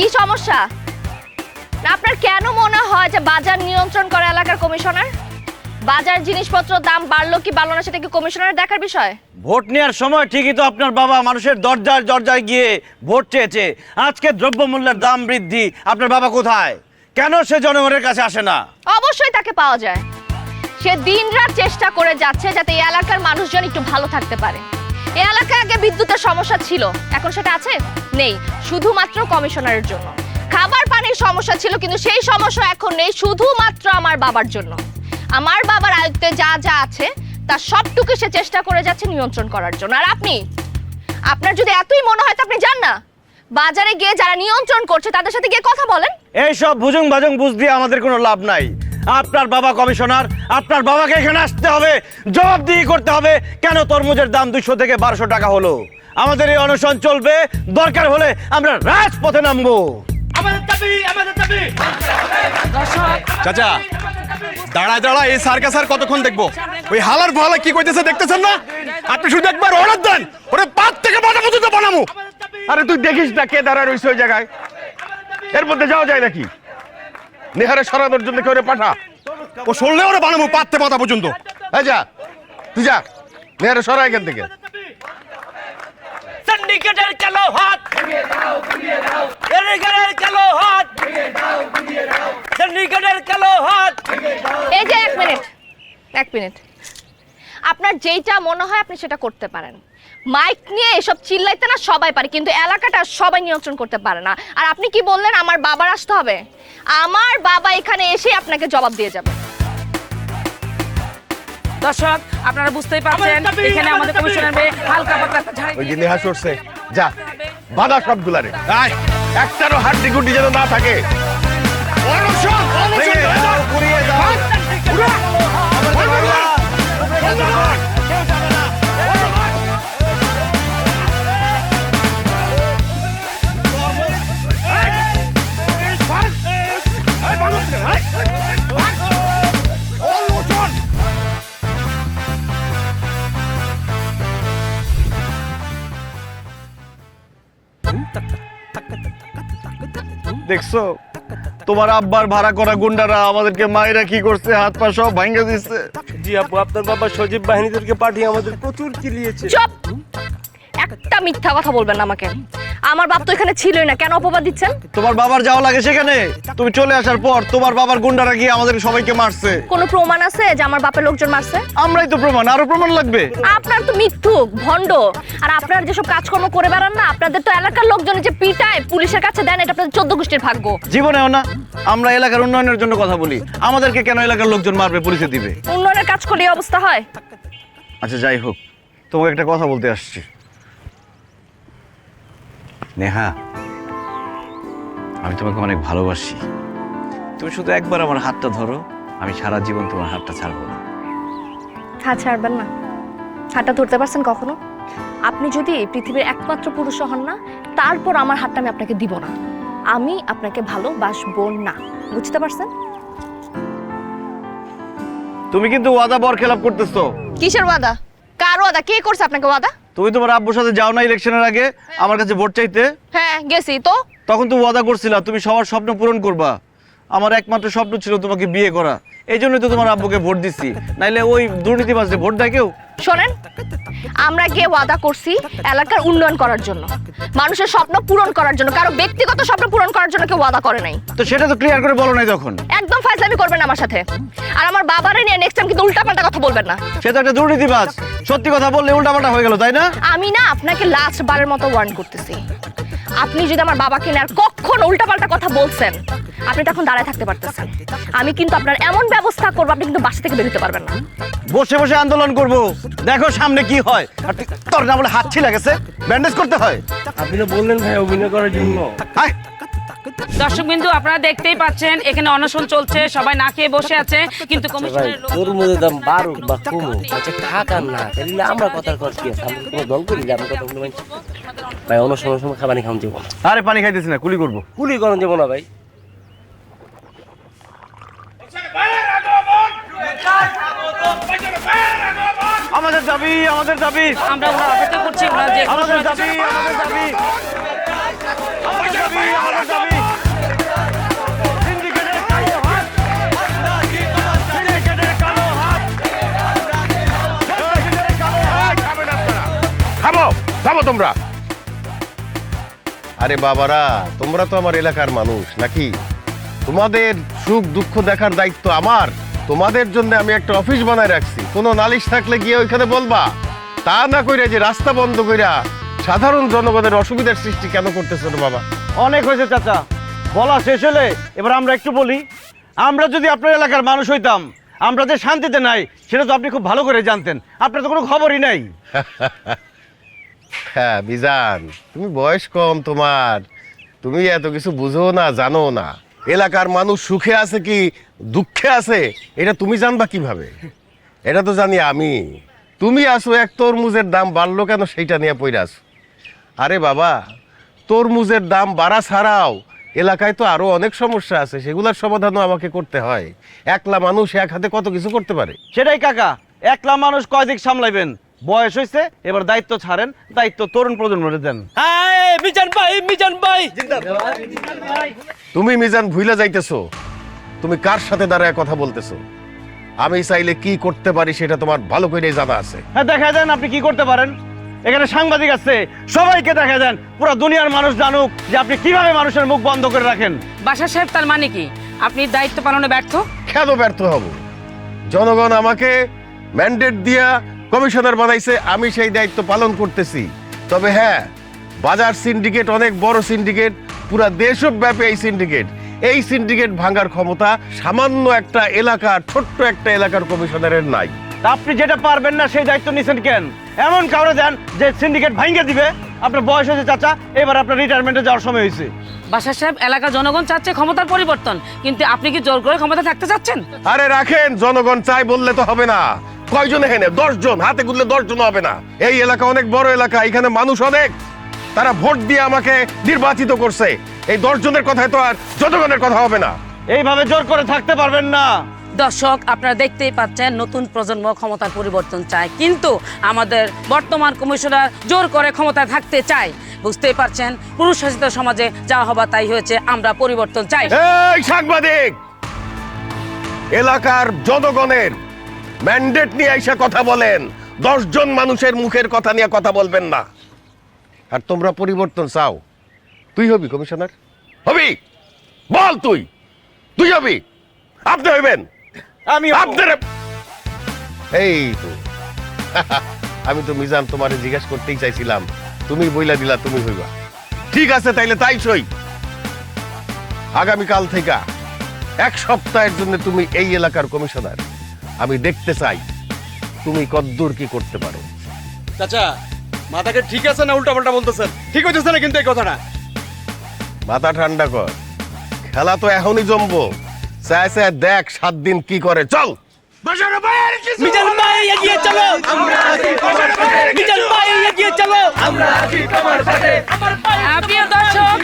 কি সমস্যা? না আপনার কেন মনে হয় যে বাজার নিয়ন্ত্রণ করে এলাকার কমিশনার? বাজার জিনিসপত্র দাম বাড়লো কি বাড়লো না সেটা কি কমিশনারের দেখার বিষয়? ভোট নেওয়ার সময় ঠিকই তো আপনার বাবা মানুষের দরজায় দরজায় গিয়ে ভোট চেয়েছে। আজকে দ্রব্যমূল্যের দাম বৃদ্ধি, আপনার বাবা কোথায়? কেন সে জনগণের কাছে আসে না? অবশ্যই তাকে পাওয়া যায়। সে দিনরাত চেষ্টা করে যাচ্ছে যাতে এই এলাকার মানুষজন একটু ভালো থাকতে পারে। এই এলাকায় আগে বিদ্যুতের সমস্যা ছিল, এখন সেটা আছে? নেই, শুধুমাত্র কমিশনারের জন্য। খাবার পানির সমস্যা ছিল, কিন্তু সেই সমস্যা এখন নেই, শুধুমাত্র আমার বাবার জন্য। আমার বাবার আয়ত্তে যা যা আছে তার সবটুকু সে চেষ্টা করে যাচ্ছে নিয়ন্ত্রণ করার জন্য। আর আপনার যদি এতই মনে হয় তো আপনি যান না, বাজারে গিয়ে যারা নিয়ন্ত্রণ করছে তাদের সাথে গিয়ে কথা বলেন। এইসব ভুজুং ভাজুং বুঝ দিয়ে আমাদের কোনো লাভ নাই। আপনার বাবা কমিশনার, আপনার বাবাকে এখানে আসতে হবে, জবাবদিহি করতে হবে কেন তরমুজের দাম 200 থেকে 1200 টাকা হলো। আমাদের এই অনশন চলবে, দরকার হলে আমরা রাজপথে নামবো। চাচা দাঁড়ায় দাঁড়ায় এই সার্কাস আর কতক্ষণ দেখবো? ওই হালার ভালা কি কইতেছে দেখতেছেন না? আপনি শুধু একবার অর্ডার দেন, ওরে পাত থেকে মাথা পর্যন্ত বানামু। আরে তুই দেখিস না কে দাঁড়ায় রইছে ওই জায়গায়, এর মধ্যে যাওয়া যায় নাকি? নেহারে সরানোর জন্য কেউ পাঠা, ও সরলে ওরে বানামু পাত থেকে মাথা পর্যন্ত। এই যা তুই যা, নেহারে সরা এখান থেকে। সিন্ডিকেটের কালো হাত ভেঙে দাও, গুড়িয়ে দাও। এরিগেলের কালো হাত ভেঙে দাও, গুড়িয়ে দাও। সিন্ডিকেটের কালো হাত ভেঙে দাও। এই যে এক মিনিট, আপনার যেইটা মনে হয় আপনি সেটা করতে পারেন। মাইক নিয়ে এসব চিল্লাইতে না সবাই পারে, কিন্তু এলাকাটা সবাই নিয়ন্ত্রণ করতে পারে না। আর আপনি কি বললেন আমার বাবার আসতে হবে? আমার বাবা এখানে এসে আপনাকে জবাব দিয়ে যাবে। দর্শক আপনারা বুঝতেই পারছেন এখানে আমাদের কমিশনার হালকা পাতলা ঝাড়ি ওই যে নেহা সরছে, যা বাধা সবগুলারে, একটারও হাড্ডি গুড্ডি যেন না থাকে। দেখছো তোমার আব্বার ভাড়া করা গুন্ডারা আমাদেরকে মায়েরা কি করছে, হাত পা সব ভাঙে দিচ্ছে। জি আপু, আপনার বাবা সজীব বাহিনীদেরকে পাঠিয়ে আমাদের প্রচুর চিলিয়েছে। চুপ! একটা মিথ্যা কথা বলবেন না আমাকে। আমার বাপ তো এখানে ছিলই না, কেন অপবাদ দিচ্ছেন? তোমার বাবার যাওয়া লাগে সেখানে? তুমি চলে আসার পর তোমার বাবার গুন্ডারা গিয়ে আমাদের সবাইকে মারছে। কোনো প্রমাণ আছে যে আমার বাপের লোকজন মারছে? আমরাই তো প্রমাণ, আরো প্রমাণ লাগবে? আপনার তো মিথ্যুক, ভণ্ড। আর আপনার যেসব কাজকর্ম করে বেড়ান না, আপনাদের তো এলাকার লোকজন যে পিটায় পুলিশের কাছে দেন, এটা আপনাদের 14 গোষ্ঠীর ভাগ্য। জীবনেও না। আমরা এলাকার উন্নয়নের জন্য কথা বলি, আমাদেরকে কেন এলাকার লোকজন মারবে, পুলিশে দিবে? উন্নয়নের কাজ করলে এই অবস্থা হয়? আচ্ছা যাই হোক, তোমাকে একটা কথা বলতে আসছি। নেহা, আমি তোমাকে অনেক ভালোবাসি। তুমি শুধু একবার আমার হাতটা ধরো, আমি সারা জীবন তোমার হাতটা ছাড়বো না। হাত ছাড়বেন না? হাতটা ধরতে পারছেন কখনো? আপনি যদি এই পৃথিবীর একমাত্র পুরুষ হন না, তারপর আমার হাতটা আমি আপনাকে দিব না। আমি আপনাকে ভালোবাসবো না, বুঝতে পারছেন? তুমি কিন্তু ওয়াদা বরখেলাপ করতেছো। কিসের ওয়াদা? কার ওয়াদা? কে করছে আপনাকে ওয়াদা? তুমি তোমার আব্বুর সাথে যাও না ইলেকশনের আগে আমার কাছে ভোট চাইতে? হ্যাঁ গেছি তো। তখন তো ওয়াদা করছিলা তুমি সবার স্বপ্ন পূরণ করবা। আমার একমাত্র স্বপ্ন ছিল তোমাকে বিয়ে করা, এই জন্যই তো তোমার আব্বুকে ভোট দিচ্ছি, নাইলে ওই দুর্নীতিবাজে ভোট দেয় কেউ? শোনেন, আমরা গিয়ে ওয়াদা করছি এলাকার উন্নয়ন করার জন্য, মানুষের স্বপ্ন পূরণ করার জন্য, কারো ব্যক্তিগত স্বপ্ন পূরণ করার জন্য কেউ ওয়াদা করে নাই। তো সেটা তো ক্লিয়ার করে বলো নাই তখন। একদম ফাইজলামি করবেন না আমার সাথে। আর আমার বাবারে নিয়ে নেক্সট টাইম কিন্তু উল্টাপাল্টা কথা বলবেন না। সে তো একটা দুর্নীতিবাজ, সত্যি কথা বললে উল্টাপাল্টা হয়ে গেল, তাই না? আমি না আপনাকে লাস্ট বারের মতো ওয়ার্ন করতেছি, আপনি যদি আমার বাবাকে নিয়ে আর কখনো উল্টাপাল্টা কথা বলছেন, আপনি তখন দাঁড়ায় থাকতে পারতেছেন। আমি কিন্তু আপনার এমন ব্যবস্থা করবো, আপনি কিন্তু বাসা থেকে বের হতে পারবেন না। বসে বসে আন্দোলন করব, দেখো সামনে কি হয়। আর তোর না বলে হাত ছিলা গেছে, ব্যান্ডেজ করতে হয়। আপনি তো বললেন ভাই অভিনয় করার জন্য। আয় দর্শক বিন্দু আপনারা দেখতেই পাচ্ছেন এখানে অনশন চলছে, সবাই না খেয়ে বসে আছে, কিন্তু কমিশনের লোক তরমুজের দাম বাড়ুক বা কমুক, আচ্ছা খাক আর না তাহলে আমরা কথার কথা কি আছে? আমরা কোনো দল করি যে আমরা কথা বলবো ভাই? অনশনের সময় খাবারই খাওয়া যাবো না। আরে পানি খাইতেছি না, কুলি করবো। কুলি করেন যাবো না ভাই। আমাদের দাবি, আমাদের দাবি, আমরা ওনার অপেক্ষা করছি, ওনার যে আমাদের দাবি, আমাদের দাবি, আমাদের দাবি, আমাদের দাবি। থামো তোমরা। আরে বাবারা, তোমরা তো আমার এলাকার মানুষ নাকি? তোমাদের সুখ দুঃখ দেখার দায়িত্ব আমার। তোমাদের জন্য আমি একটা অফিস বানায় রাখছি, কোনো নালিশ থাকলে গিয়ে ওইখানে বলবা। তা না কইরা যে রাস্তা বন্ধ কইরা সাধারণ জনগণের অসুবিধার সৃষ্টি কেন করতেছো রে বাবা? অনেক হয়েছে চাচা, বলা শেষ হলে এবার আমরা একটু বলি। আমরা যদি আপনার এলাকার মানুষ হইতাম, আমরা যে শান্তিতে নাই সেটা তো আপনি খুব ভালো করে জানতেন। আপনার তো কোনো খবরই নাই। হ্যাঁ মিজান, তুমি বয়স কম তোমার, তুমি এত কিছু বুঝো না, জানো না। এলাকার মানুষ সুখে আছে কি দুঃখে আছে এটা তুমি জানবা কিভাবে? এটা তো জানি আমি। তুমি আসো এক তরমুজের দাম বাড়লো কেন সেইটা নিয়ে পড়ে আসো। আরে বাবা, তরমুজের দাম বাড়া ছাড়াও এলাকায় তো আরো অনেক সমস্যা আছে, সেগুলোর সমাধানও আমাকে করতে হয়। একলা মানুষ এক হাতে কত কিছু করতে পারে। সেটাই কাকা, একলা মানুষ কয় দিক সামলাইবেন? বয়স হয়েছে, এবার দায়িত্ব ছাড়েন, দায়িত্ব তরুণ প্রজন্মরে দেন। তুমি মিজান ভুইলা যাইতেছো, তুমি কার সাথে দাঁড়ায় কথা বলতেছো? আমি চাইলে কি করতে পারি সেটা তোমার ভালো করে জানা আছে। হ্যাঁ, দেখা দেন আপনি কি করতে পারেন। এখানে সাংবাদিক আছে, সবাইকে দেখা দেন, পুরো দুনিয়ার মানুষ জানুক যে আপনি কিভাবে মানুষের মুখ বন্ধ করে রাখেন। বাসা সাহেব, তার মানে কি আপনি দায়িত্ব পালনে ব্যর্থ? কেন ব্যর্থ হব? জনগণ আমাকে ম্যান্ডেট দিয়া কমিশনার বানাইছে, আমি সেই দায়িত্ব পালন করতেছি। তবে হ্যাঁ, বাজার সিন্ডিকেট অনেক বড় সিন্ডিকেট, পুরা দেশব্যাপী এই সিন্ডিকেট। এই সিন্ডিকেট ভাঙার ক্ষমতা সামান্য একটা এলাকার, ছোট্ট একটা এলাকার কমিশনারের নাই। তা আপনি যেটা পারবেন না সেই দায়িত্ব নিছেন কেন? এমন কাউরে দেন যে সিন্ডিকেট ভাঙিয়ে দিবে। আপনার বয়স হয়েছে চাচা, এবার আপনার রিটায়ারমেন্টে যাওয়ার সময় হয়েছে। বাসা সাহেব, এলাকার জনগণ চাচ্ছে ক্ষমতার পরিবর্তন, কিন্তু আপনি কি জোর করে ক্ষমতা থাকতে চাচ্ছেন? আরে রাখেন, জনগণ চাই বললে তো হবে না। কয়জন এখানে? 10 জন, হাতে গুনলে 10 জন হবে না। এই এলাকা অনেক বড় এলাকা, এখানে মানুষ অনেক, তারা ভোট দিয়ে আমাকে নির্বাচিত করছে। এই 10 জনের কথায় তো আর জনগণের কথা হবে না। এইভাবে জোর করে থাকতে পারবেন না। দর্শক, আপনারা দেখতেই পাচ্ছেন নতুন প্রজন্ম ক্ষমতার পরিবর্তন চায়, কিন্তু আমাদের বর্তমান কমিশনার জোর করে ক্ষমতায় থাকতে চায়। বুঝতেই পারছেন, পুরুষ শাসিত সমাজে যা হবার তাই হয়েছে। আমরা পরিবর্তন চাই। এই সাংবাদিক, এলাকার জনগণের ম্যান্ডেট নিয়ে এসে কথা বলেন, 10 জন মানুষের মুখের কথা নিয়ে কথা বলবেন না। আর তোমরা পরিবর্তন চাও? তুই হবি কমিশনার? হবি? বল, তুই হবি? আপনি হইবেন? আমি আপনার এই তো আমি তো মিজান তোমারে জিজ্ঞাসা করতেই চাইছিলাম, তুমি বইলা দিলা তুমি হইবা। ঠিক আছে, তাইলে তাই সই। আগামীকাল থেকে 1 সপ্তাহের জন্য তুমি এই এলাকার কমিশনার। আমি দেখতে চাই তুমি কদ্দূর কি করতে পারো। চাচা, মাথাকে ঠিক আছে না উল্টাপাল্টা বলতেছেন? ঠিক হইতেছে না কিন্তু এই কথাটা। মাথা ঠান্ডা কর, খেলা তো এখনই জমবো। চাই চাই দেখ 7 দিন কি করে। চল মিজান ভাই এগিয়ে চলো, মিজান ভাই এগিয়ে চলো। প্রিয় দর্শক,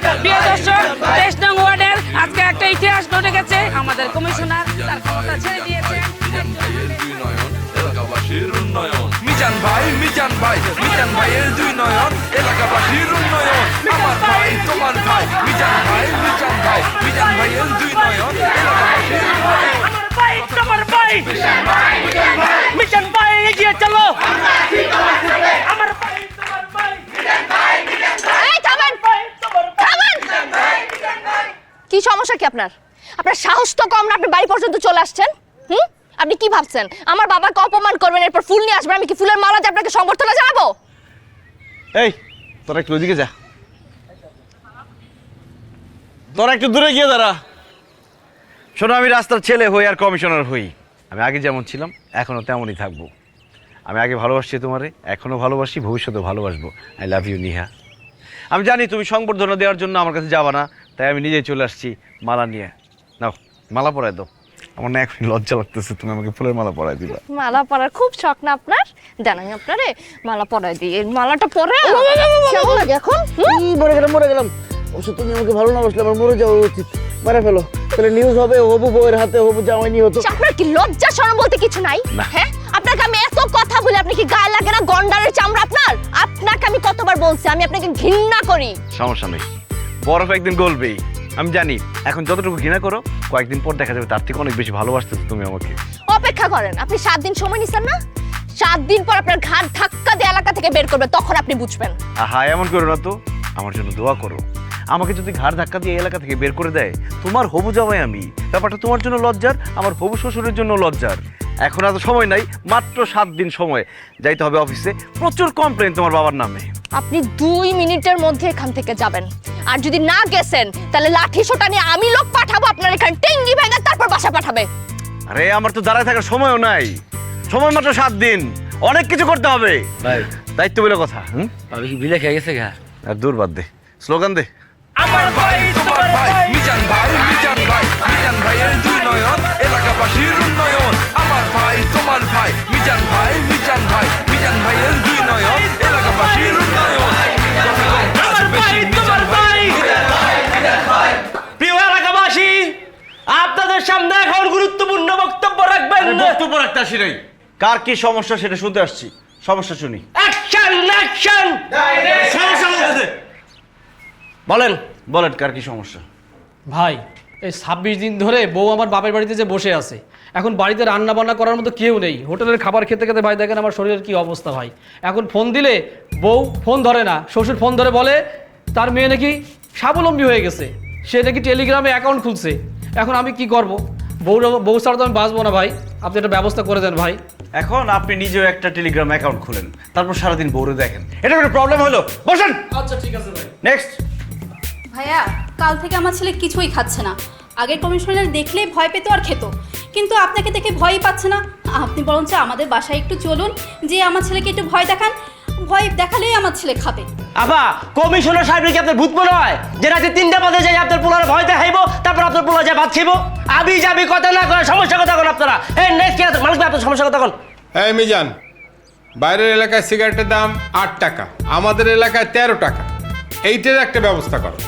23 নং ওয়ার্ডের আজকে একটা ইতিহাস ঘটে গেছে। আমাদের কমিশনার তার ক্ষমতা ছেড়ে দিয়েছে। এলাকাবাসীর উন্নয়ন, মিজান ভাইয়ের 2 নয়ন, এলাকাবাসীর উন্নয়ন। আমার ভাই তোমার ভাই, মিজান ভাইয়ের 2 নয়ন, এলাকাবাসীর উন্নয়ন। তোমার ভাই মিজান ভাই এগিয়ে চলো। আমার ভাই তোমার ভাই এই থামেন, থামেন। কি সমস্যা কি আপনার? আপনার সাহস তো কম না, আপনি বাড়ি পর্যন্ত চলে আসছেন। আপনি কি ভাবছেন আমার বাবাকে অপমান করবেন, এরপর ফুল নিয়ে আসবেন? আমি কি ফুলের মালা দিয়ে আপনাকে সংবর্ধনা জানাবো? এই তোরা একটু ওইদিকে যা, তোরা একটু দূরে গিয়ে দাঁড়া। শোনো, আমি রাস্তার ছেলে হই আর কমিশনার হই। আমি আগে যেমন ছিলাম এখনো তেমনই থাকবো। আমি আগে ভালোবাসছি তোমারে, এখনো ভালোবাসি, ভবিষ্যতেও ভালোবাসবো। I love you Niha. আমি জানি তুমি সংবর্ধনা দেওয়ার জন্য আমার কাছে যাবা না, তাই আমি নিজেই চলে আসছি মালা নিয়ে। নাও, মালা পরায় দাও। আমার না এখন লজ্জা লাগতেছে, তুমি আমাকে ফুলের মালা পরায় দিবা। মালা পরার খুব শখ না আপনার? দেন আমি আপনারে মালা পরায় দিই। এই মালাটা পরে কেমন লাগে এখন? মরে গেলাম। অবশ্য তুমি আমাকে ভালো না বাসলে আমার মরে যাওয়া উচিত। মারা ফেলো, তাহলে নিউজ হবে হবু বউয়ের হাতে হবু জামাই নিয়ে হতো। আপনার কি লজ্জা শরম বলতে কিছু নাই? হ্যাঁ, আপনাকে আমি এত কথা বলি, আপনি কি গায়ে লাগে না গন্ডারের চামড়া আপনার? আপনাকে আমি কতবার বলছি আমি আপনাকে ঘৃণা করি। সমস্যা নেই, বরফ একদিন গলবেই। আমি জানি এখন যতটুকু ঘৃণা করো, কয়েকদিন পর দেখা যাবে তার থেকে অনেক বেশি ভালোবাসতেছো তুমি আমাকে। অপেক্ষা করেন, আপনি 7 দিন সময় নিছেন না? 7 দিন পর আপনার ঘাট ধাক্কা দিয়ে এলাকা থেকে বের করবে, তখন আপনি বুঝবেন। আহা, এমন করো না তো, আমার জন্য দোয়া করো। আমাকে যদি ঘাড় ধাক্কা দিয়ে এই এলাকা থেকে বের করে দেয়, তোমার হবু জামাই আমি, ব্যাপারটা তোমার জন্য লজ্জার, আমার হবু শ্বশুরের জন্য লজ্জার। এখন এত সময় নাই, মাত্র 7 দিন সময়, যাইতে হবে অফিসে। প্রচুর কমপ্লেন তোমার বাবার নামে। আপনি 2 মিনিটের মধ্যে এখান থেকে যাবেন, আর যদি না গেছেন তাহলে লাঠি সোটা নিয়ে আমি লোক পাঠাবো আপনার এখানে, টেঙ্গি ভেঙে তারপর বাসা পাঠাবে। আরে আমার তো দাঁড়ায় থাকার সময়ও নাই, সময় মাত্র 7 দিন, অনেক কিছু করতে হবে। ভাই দায়িত্ব বলে কথা। ভাবি কি বিলে খেয়ে গেছে গা? আর দূর বাদ দে, স্লোগান দে। আমার ভাই তোমার ভাই মিজান ভাই মিজান ভাই মিজান ভাইয়ের দুই নয়ন এলাকাবাসীর উন্নয়ন। আমার ভাই তোমার ভাই মিজান ভাই মিজান ভাই মিজান ভাইয়ের দুই নয়ন এলাকাবাসীর উন্নয়ন। আমার ভাই তোমার ভাই প্রিয় এলাকাবাসী, আপনাদের সামনে এখন গুরুত্বপূর্ণ বক্তব্য রাখবেন। বক্তব্য রাখতে আসি নাই, কার কি সমস্যা সেটা শুনতে আসছি। সমস্যা শুনি। Action action! সমস্যা বলতে বলেন। বলেন, কার কি সমস্যা? ভাই, এই 26 দিন ধরে বউ আমার বাপের বাড়িতে যে বসে আছে, এখন বাড়িতে রান্না বান্না করার মতো কেউ নেই। হোটেলের খাবার খেতে খেতে ভাই দেখেন আমার শরীরের কি অবস্থা ভাই। এখন ফোন দিলে বউ ফোন ধরে না, শ্বশুর ফোন ধরে বলে তার মেয়ে নাকি স্বাবলম্বী হয়ে গেছে, সে নাকি টেলিগ্রামে অ্যাকাউন্ট খুলছে। এখন আমি কি করব? বউ ছাড়া তো আমি বাঁচবো না ভাই, আপনি একটা ব্যবস্থা করে দেন ভাই। এখন আপনি নিজেও একটা টেলিগ্রাম অ্যাকাউন্ট খুলেন, তারপর সারাদিন বউরে দেখেন, এটা কোনো প্রবলেম হলো? বসেন। আচ্ছা ঠিক আছে ভাই। নেক্সট। ভাইয়া, কাল থেকে আমার ছেলে কিছুই খাচ্ছে না। আগের কমিশনার দেখলেই ভয় পেত আর খেত, কিন্তু আপনাকে দেখে ভয়ই পাচ্ছে না। আপনি বরঞ্চ আমাদের বাসায় একটু চলুন, যে আমার ছেলেকে একটু ভয় দেখান, ভয় দেখালেই আমার ছেলে খাবে। আবা, কমিশনার সাহেব কি আপনার ভূত মনে হয় যে রাতে 3টা বাজে যাই আপনার পোলার ভয় দেখাইব, তারপর আপনার পোলা যায় ভাত খাইব? আবি যাবি কথা না করে সমস্যা কথা কোন আপনারা। এই নেক্সট কি মালিক ভাই, আপনার সমস্যা কথা কোন? এই মিজান, বাইরের এলাকায় সিগারেটের দাম 8 টাকা, আমাদের এলাকায় 13 টাকা, এইটার একটা ব্যবস্থা করো।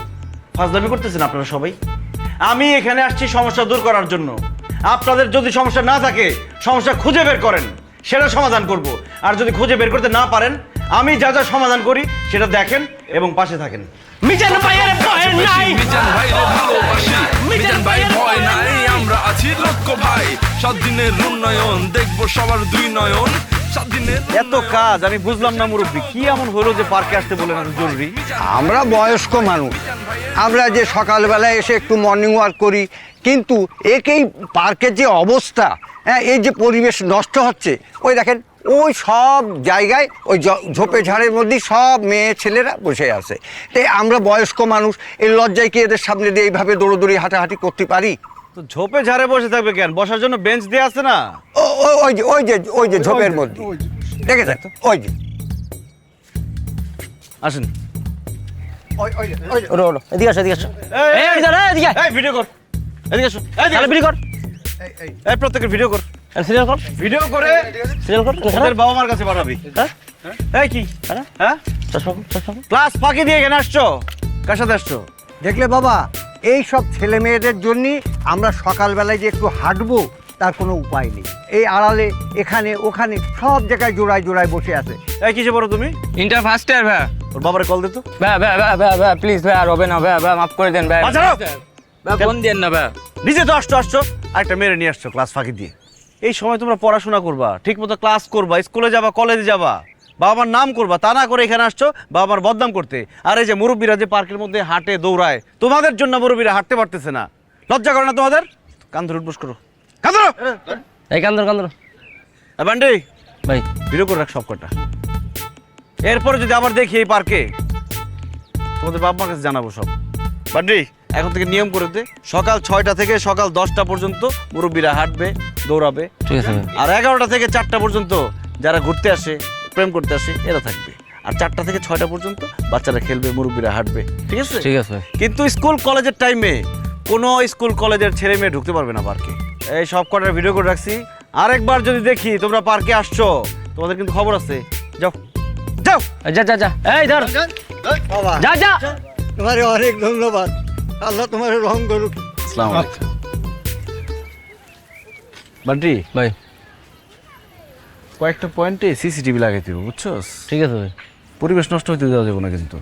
ফাজলামি করতেছেন আপনারা সবাই। আমি এখানে আসছি সমস্যা দূর করার জন্য। আপনাদের যদি সমস্যা না থাকে, সমস্যা খুঁজে বের করেন, সেটা সমাধান করব। আর যদি খুঁজে বের করতে না পারেন, আমি যা যা সমাধান করি সেটা দেখেন এবং পাশে থাকেন। মিজান ভাইয়ের ভয় নাই, মিজান ভাইরে ভালোবাসি, মিজান ভাই ভয় নাই, আমরা আছি লক্ষ ভাই। 7 দিনের উন্নয়ন দেখবো সবার দুই নয়ন। 7 দিনের এত কাজ আমি বুঝলাম না মুরব্বী, কি এমন হলো যে পার্কে আসতে বলেন এত জরুরি? আমরা বয়স্ক মানুষ, আমরা যে সকালবেলায় এসে একটু মর্নিং ওয়াক করি, কিন্তু একেই পার্কের যে অবস্থা, হ্যাঁ, এই যে পরিবেশ নষ্ট হচ্ছে, ওই দেখেন ওই সব জায়গায় ওই ঝোপে ঝাড়ের মধ্যে সব মেয়ে ছেলেরা বসে আছে। তাই আমরা বয়স্ক মানুষ, এই লজ্জায় কি এদের সামনে দিয়ে এইভাবে দৌড়োদৌড়ি হাঁটাহাঁটি করতে পারি? তো ঝোপে ঝাড়ে বসে থাকবে কেন? বসার জন্য বেঞ্চ দিয়ে আছে না? ওই যে ঝোপের মধ্যে দেখেছেন তো, ওই যে আসেন। ওরো ওরো, এদিকে আসো এদিকে আসো। এই এদিকে আয়, এদিকে আয়। এই ভিডিও কর, এদিকে আসো। তাহলে ভিডিও কর, এই প্রত্যেকের ভিডিও কর, সিরিয়াল কর, ভিডিও করে সিরিয়াল কর। ওদের বাবা মার কাছে পাঠাবি। হ্যাঁ এই কি হ্যাঁ, চশমা কর, চশমা কর। ক্লাস ফাঁকি দিয়ে এখানে আসছো? কার সাথে আসছো? দেখলে বাবা, এই সব ছেলে মেয়েদের জন্যই আমরা সকালবেলায় যে একটু হাঁটবো তার কোনো উপায় নেই। এই আড়ালে এখানে ওখানে সব জায়গায় জোড়ায় জোড়ায় বসে আছে। এই কিসে পড়ো তুমি? ইন্টার ফার্স্ট ইয়ার ভাই। ওর বাবারে কল দে তো। ভাই প্লিজ ভাই, আর হবে না ভাই, মাফ করে দেন ভাই। আচ্ছা ভাই ফোন দেন না ভাই। নিজে তো আসছো, আরেকটা মেরে নিয়ে আসছো ক্লাস ফাঁকি দিয়ে। এই সময় তোমরা পড়াশোনা করবা, ঠিক মতো ক্লাস করবা, স্কুলে যাবা, কলেজে যাবা, বাবা মার নাম করবা, তা না করে এখানে আসছো বাবা মার বদনাম করতে। আর এই যে মুরব্বীরা যে পার্কের মধ্যে হাঁটে দৌড়ায়, তোমাদের জন্য মুরব্বীরা হাঁটতে পারতেছে না, লজ্জা করে না তোমাদের? কান ধরে উঠবোস করো, কান ধরো। এই কান্দর কান্দর বান্ডি ভাই, ভিডিও করে রাখ সব কটা। এরপরে যদি আবার দেখি এই পার্কে, তোমাদের বাবা মার কাছে জানাবো সব। বান্ডি এখন থেকে নিয়ম করে দে, সকাল 6টা থেকে সকাল 10টা পর্যন্ত মুরব্বীরা হাঁটবে, দৌড়াবে। ঠিক আছে ভাই। আর 11টা থেকে 4টা পর্যন্ত যারা ঘুরতে আসে, প্রেম করতে আসে, এরা থাকবে। আর 4টা থেকে 6টা পর্যন্ত বাচ্চারা খেলবে, মুরব্বীরা হাঁটবে। ঠিক আছে? ঠিক আছে। কিন্তু স্কুল কলেজের টাইমে কোনো স্কুল কলেজের ছেলে মেয়ে ঢুকতে পারবে না পার্কে। এই সব কটার ভিডিও করে রাখছি। আরেকবার যদি দেখি তোমরা পার্কে আসছো, তোমাদের কিন্তু খবর আছে। যাও যাও। যা যা যা, এই ধর, বাবা, যা যা। তোমার অনেক ধন্যবাদ, আল্লাহ তোমার রং করুক। আসসালামু আলাইকুম। বান্টি ভাই কয়েকটা পয়েন্টে সিসিটিভি লাগাই দিব, বুঝছস? ঠিক আছে ভাই। পরিবেশ নষ্ট হইতে দেওয়া যাবে না কিন্তু।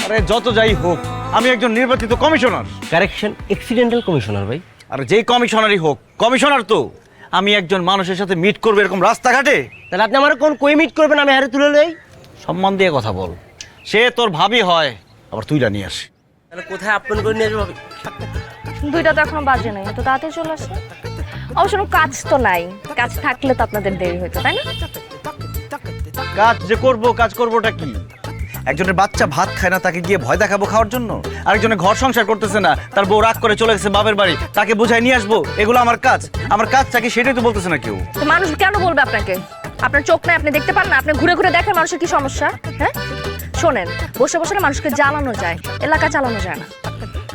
আরে যত যাই হোক আমি একজন নির্বাচিত কমিশনার। কারেকশন এক্সিডেন্টাল কমিশনার ভাই। আর যেই কমিশনারই হোক, কমিশনার তো আমি একজন মানুষের সাথে মিট করবো এরকম রাস্তাঘাটে? তাহলে আপনি আমার কোন কই মিট করবেন, আমি হারে তুলে লই। সম্মান দিয়ে কথা বল। সে তোর ভাবি হয়, আবার তুইটা নিয়ে আসে। তাহলে কোথায় আপন করে নিয়ে আসবো? 2টা তো এখনো বাজে নাই, এত তাড়াতাড়ি চলে আসে। অবশ্য কোনো কাজ তো নাই, কাজ থাকলে তো আপনাদের দেরি হইতো, তাই না? কাজ যে করবো, কাজ করবোটা কি? একজনের বাচ্চা ভাত খায় না, তাকে গিয়ে ভয় দেখাবো খাওয়ার জন্য? আরেকজনের ঘর সংসার করতেছে না, তার বউ রাগ করে চলে গেছে বাপের বাড়ি, তাকে বুঝাই নিয়ে আসবো? এগুলো আমার কাজ? আমার কাজটা কি সেটাই তো বলতেছে না কেউ। তো মানুষ কেন বলবে আপনাকে? আপনার চোখ নাই, আপনি দেখতে পান না? আপনি ঘুরে ঘুরে দেখেন মানুষের কি সমস্যা। হ্যাঁ শোনেন, বসে বসে না মানুষকে জ্বালানো যায়, এলাকা চালানো যায় না।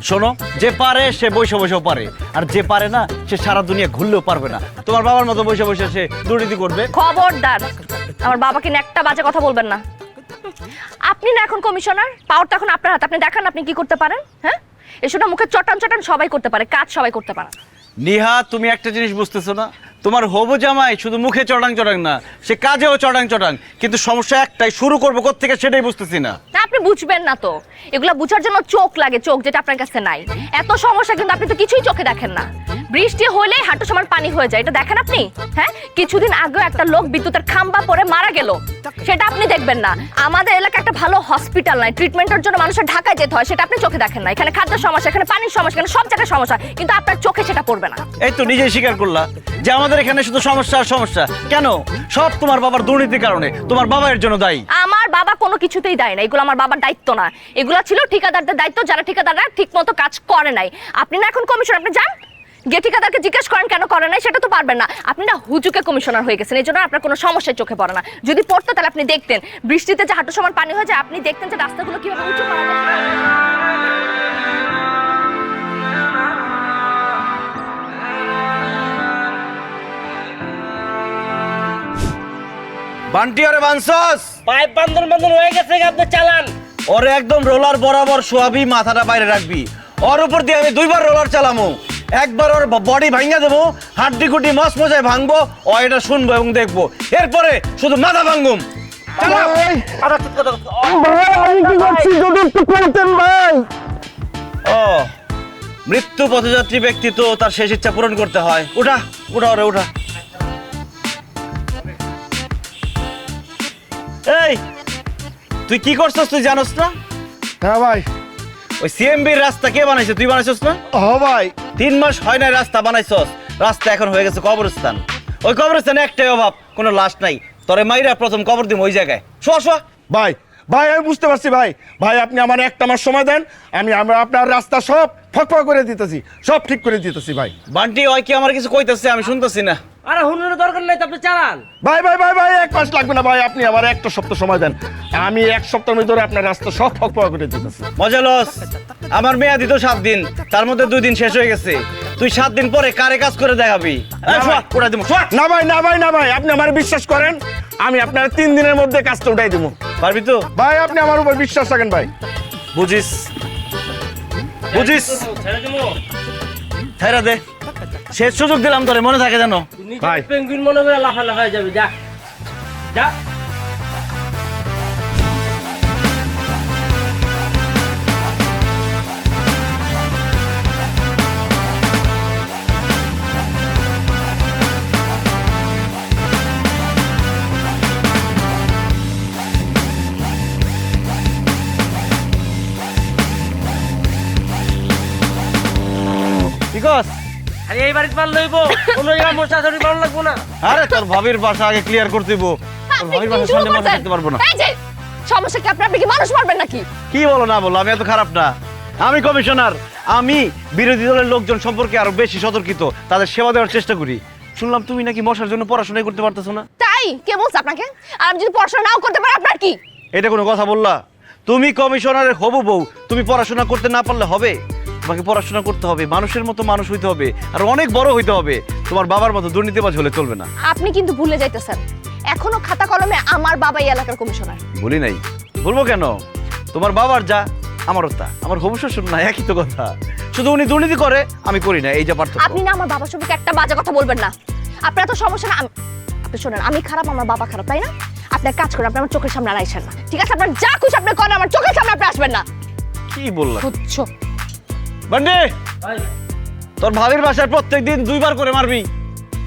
শোনো, যে পারে সে বসে বসেও পারে, আর যে পারে না সে সারা দুনিয়া ঘুরলেও পারবে না। তোমার বাবার মতো বসে বসে সে দুর্নীতি করবে? খবরদার আমার বাবাকে নিয়ে একটা বাজে কথা বলবেন না। আপনি না এখন কমিশনার, পাওয়ারটা এখন আপনার হাতে, আপনি দেখান আপনি কি করতে পারেন। হ্যাঁ এসব মুখে চটান চটান সবাই করতে পারে, কাজ সবাই করতে পারে। নিহা, তুমি একটা জিনিস বুঝতেছো না? তোমার হবু জামাই শুধু মুখে চটাং চটাং না, সে কাজেও চটাং চটাং। কিন্তু সমস্যা একটাই, শুরু করবো কোত্থেকে সেটাই বুঝতেছি না। না আপনি বুঝবেন না তো, এগুলা বুঝার জন্য চোখ লাগে, চোখ যেটা আপনার কাছে নাই। এত সমস্যা কিন্তু আপনি তো কিছুই চোখে দেখেন না। বৃষ্টি হলে হাঁটু সমান পানি হয়ে যায়, এটা দেখেন আপনি? হ্যাঁ কিছুদিন আগে একটা লোক বিদ্যুতের খাম্বা পড়ে মারা গেল, সেটা আপনি দেখবেন না। আমাদের এলাকায় একটা ভালো হসপিটাল নাই, ট্রিটমেন্টের জন্য মানুষের ঢাকায় যেতে হয়, সেটা আপনি চোখে দেখেন না। এখানে খাদ্যের সমস্যা, এখানে পানির সমস্যা, এখানে সব জায়গায় সমস্যা, কিন্তু আপনার চোখে সেটা পড়বে না। এই তো নিজেই স্বীকার করলা যে আমাদের এখানে শুধু সমস্যা আর সমস্যা। কেন? সব তোমার বাবার দুর্নীতির কারণে, তোমার বাবা এর জন্য দায়ী। আমার বাবা কোনো কিছুতেই দেয় না, এগুলো আমার বাবার দায়িত্ব না, এগুলো ছিল ঠিকাদারদের দায়িত্ব, যারা ঠিকাদাররা ঠিক মতো কাজ করে নাই। আপনি না এখন কমিশনার, আপনি যান গিয়ে ঠিকাদারকে জিজ্ঞেস করেন কেন করে নাই, সেটা তো পারবেন না। আপনি না হুজুকে কমিশনার হয়ে গেছেন, এই জন্য আপনার কোনো সমস্যায় চোখে পড়ে না। যদি পড়তো তাহলে আপনি দেখতেন বৃষ্টিতে যে হাঁটু সমান পানি হয়ে যায়, আপনি দেখতেন যে রাস্তাগুলো কিভাবে উঁচু করা যায়। বান্টি ওরে বানসস, পাইপ বান্ধন বান্ধন হয়ে গেছে, আপনি চালান। ওরে একদম রোলার বরাবর শোয়াবি, মাথাটা বাইরে রাখবি। ওর উপর দিয়ে আমি 2বার রোলার চালামো, একবার ওর বডি ভাঙা দেবো, হাড্ডি কুটি মস মজায় ভাঙবো, ও এটা শুনবো এবং দেখবো, এরপরে শুধু মাথা ভাঙবুম। ও মৃত্যু পথযাত্রী ব্যক্তি তো তার শেষ ইচ্ছা পূরণ করতে হয়। উঠা উঠা ওরে উঠা। এই তুই কি করছস তুই জানোস না? হ্যাঁ ভাই। ওই সিএমবির রাস্তা কে বানাইছে? তুই বানাইছস না? ও ভাই 3 মাস হয় না রাস্তা বানাইছস, রাস্তা এখন হয়ে গেছে কবরস্থান। ওই কবরস্থানে একটাই অভাব, কোনো লাশ নাই। তোরে মাইরা প্রথম কবর দিম ওই জায়গায়। শোয়া শোয়া। ভাই ভাই আমি বুঝতে পারছি ভাই। ভাই আপনি আমার একটা মাস সময় দেন, আমরা আপনার রাস্তা সব ফকফক করে দিতেছি, সব ঠিক করে দিতেছি ভাই। বান্টি ওই কি আমার কিছু কইতাছে? আমি শুনতেছি না। আরে হুনুরের দরকার নাই তো, আপনি চালান। ভাই ভাই ভাই ভাই 1 মাস লাগবে না ভাই, আপনি আমার একটা সপ্তাহ সময় দেন, আমি 1 সপ্তাহের ভিতরে আপনার রাস্তা সব ফকফক করে দিতেছি। মজা লস। আমার মেয়াদি তো 7 দিন, তার মধ্যে 2 দিন শেষ হয়ে গেছে। তুই 7 দিন পরে কারে কাজ করে দেখাবি? উঠাই দিব। না ভাই না ভাই না ভাই, আপনি আমার বিশ্বাস করেন, আমি আপনার 3 দিনের মধ্যে কাজটা উঠাই দিব। পারবি তো? ভাই আপনি আমার উপর বিশ্বাস রাখেন ভাই। বুঝিস বুঝিস, ছেড়ে দে। শেষ সুযোগ দিলাম তোরে, মনে থাকে জানো ভাই। পেঙ্গুইন মনে করে লাফালাফি হয়ে যাবে, যা যা। বিকজ আরে এই বাড়িতে মাল লইব, অন্য জায়গায় মশা ধরি মাল লাগবো না। আরে তোর ভাবির বাসা আগে ক্লিয়ার করতে দিব। তোর ভাবির বাসার সামনে মাথা রাখতে পারবো না। এই যে সমস্যা কি আপনার? আপনি কি মানুষ মারবেন নাকি? কি বলো না বলো, আমি এত খারাপ না। আমি কমিশনার, আমি বিরোধী দলের লোকজন সম্পর্কে আরো বেশি সতর্কিত, তাদের সেবা দেওয়ার চেষ্টা করি। শুনলাম তুমি নাকি মশার জন্য পড়াশোনাই করতে পারতেছো না। তাই কে বলছে আপনাকে? আর আমি যদি পড়াশোনা নাও করতে পারি আপনার কি? এটা কোনো কথা বললা? তুমি কমিশনারের হবু বউ, তুমি পড়াশোনা করতে না পারলে হবে? তোমাকে পড়াশোনা করতে হবে, মানুষের মতো মানুষ হইতে হবে, আর অনেক বড় হইতে হবে। তোমার বাবার মতো দুর্নীতিবাজ হলে চলবে না। আপনি কিন্তু ভুলে যাইতেছেন, এখনো খাতা কলমে আমার বাবাই এলাকার কমিশনার। বলি নাই, বলবো কেন? তোমার বাবার যা আমারও তা, আমার হবু শ্বশুর না, একই তো কথা। শুধু উনি দুর্নীতি করে, আমি করি না, এই যা পার্থক্য। আপনি না আমার বাবার সম্পর্কে একটা বাজে কথা বলবেন না। আপনার এত সমস্যা না। আপনি শোনেন, আমি খারাপ, আমার বাবা খারাপ, তাই না? আপনার কাজ করেন, আপনি আমার চোখের সামনে আর আইসেন না, ঠিক আছে? আপনার যা খুশি আপনি করেন, আমার চোখের সামনে আপনি আসবেন না। কি বললা বুঝছ বান্ডে তোর ভাবির বাসায় প্রত্যেকদিন 2 বার করে মারবি,